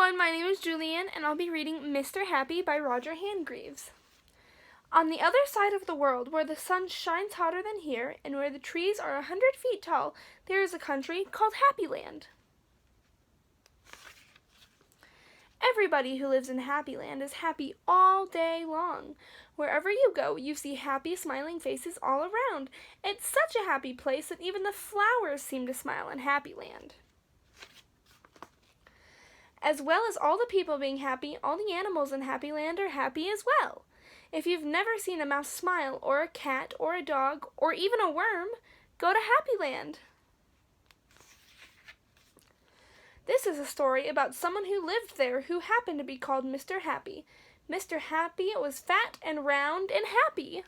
everyone, my name is Julianne, and I'll be reading Mr. Happy by Roger Hargreaves. On the other side of the world, where the sun shines hotter than here, and where the trees are 100 feet tall, there is a country called Happyland. Everybody who lives in Happyland is happy all day long. Wherever you go, you see happy, smiling faces all around. It's such a happy place that even the flowers seem to smile in Happyland. As well as all the people being happy, all the animals in Happyland are happy as well. If you've never seen a mouse smile, or a cat, or a dog, or even a worm, go to Happyland. This is a story about someone who lived there who happened to be called Mr. Happy. Mr. Happy was fat and round and happy.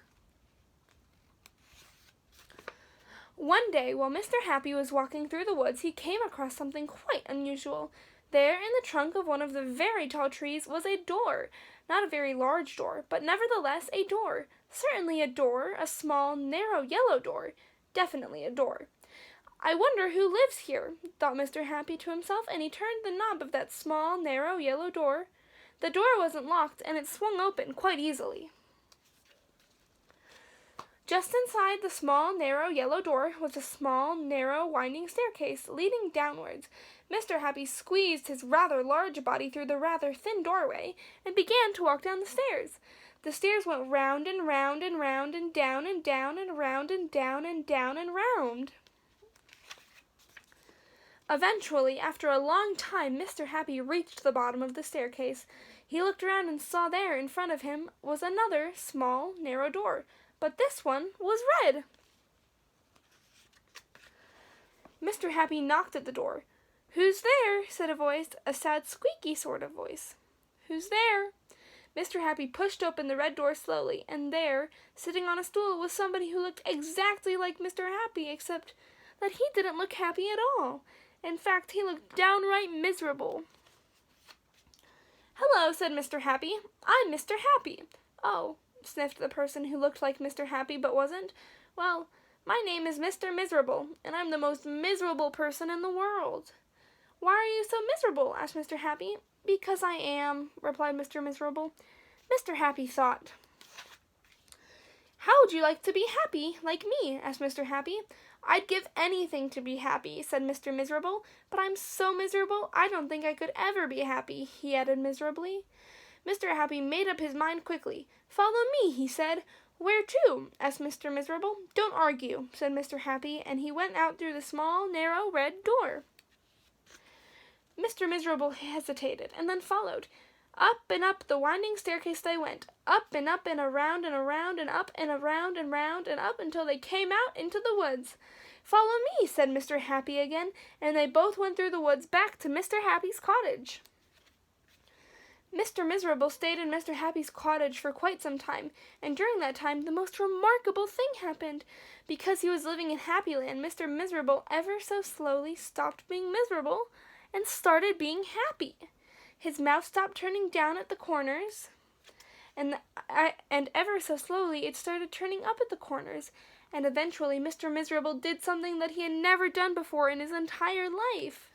One day, while Mr. Happy was walking through the woods, he came across something quite unusual. There, in the trunk of one of the very tall trees, was a door. Not a very large door, but nevertheless a door. Certainly a door, a small, narrow, yellow door. Definitely a door. I wonder who lives here, thought Mr. Happy to himself, and he turned the knob of that small, narrow, yellow door. The door wasn't locked, and it swung open quite easily. Just inside the small, narrow, yellow door was a small, narrow, winding staircase leading downwards. Mr. Happy squeezed his rather large body through the rather thin doorway and began to walk down the stairs. The stairs went round and round and round and down and down and round and down and down and round. Eventually, after a long time, Mr. Happy reached the bottom of the staircase. He looked around and saw there in front of him was another small, narrow door, but this one was red. Mr. Happy knocked at the door. "Who's there?" said a voice, a sad, squeaky sort of voice. "Who's there?" Mr. Happy pushed open the red door slowly, and there, sitting on a stool, was somebody who looked exactly like Mr. Happy, except that he didn't look happy at all. In fact, he looked downright miserable. "Hello," said Mr. Happy. "I'm Mr. Happy." "Oh," sniffed the person who looked like Mr. Happy but wasn't. "Well, my name is Mr. Miserable, and I'm the most miserable person in the world." "Why are you so miserable?" asked Mr. Happy. "Because I am," replied Mr. Miserable. Mr. Happy thought. "How would you like to be happy, like me?" asked Mr. Happy. "I'd give anything to be happy," said Mr. Miserable. "But I'm so miserable, I don't think I could ever be happy," he added miserably. Mr. Happy made up his mind quickly. "Follow me," he said. "Where to?" asked Mr. Miserable. "Don't argue," said Mr. Happy, and he went out through the small, narrow, red door. Mr. Miserable hesitated, and then followed. Up and up the winding staircase they went, up and around and around and up and around and round and up until they came out into the woods. "Follow me," said Mr. Happy again, and they both went through the woods back to Mr. Happy's cottage. Mr. Miserable stayed in Mr. Happy's cottage for quite some time, and during that time the most remarkable thing happened. Because he was living in Happyland, Mr. Miserable ever so slowly stopped being miserable and started being happy. His mouth stopped turning down at the corners, and ever so slowly it started turning up at the corners, and eventually Mr. Miserable did something that he had never done before in his entire life.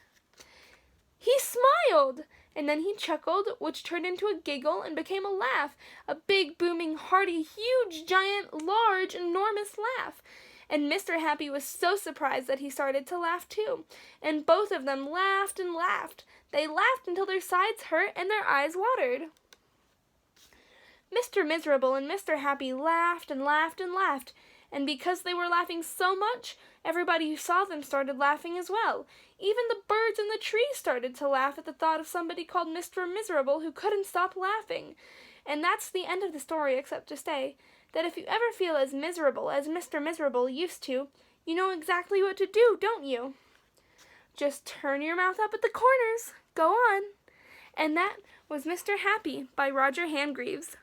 He smiled, and then he chuckled, which turned into a giggle and became a laugh, a big, booming, hearty, huge, giant, large, enormous laugh. And Mr. Happy was so surprised that he started to laugh too, and both of them laughed and laughed. They laughed until their sides hurt and their eyes watered. Mr. Miserable and Mr. Happy laughed and laughed and laughed, and because they were laughing so much, everybody who saw them started laughing as well. Even the birds in the trees started to laugh at the thought of somebody called Mr. Miserable who couldn't stop laughing. And that's the end of the story, except to say that if you ever feel as miserable as Mr. Miserable used to, you know exactly what to do, don't you? Just turn your mouth up at the corners. Go on. And that was Mr. Happy by Roger Hargreaves.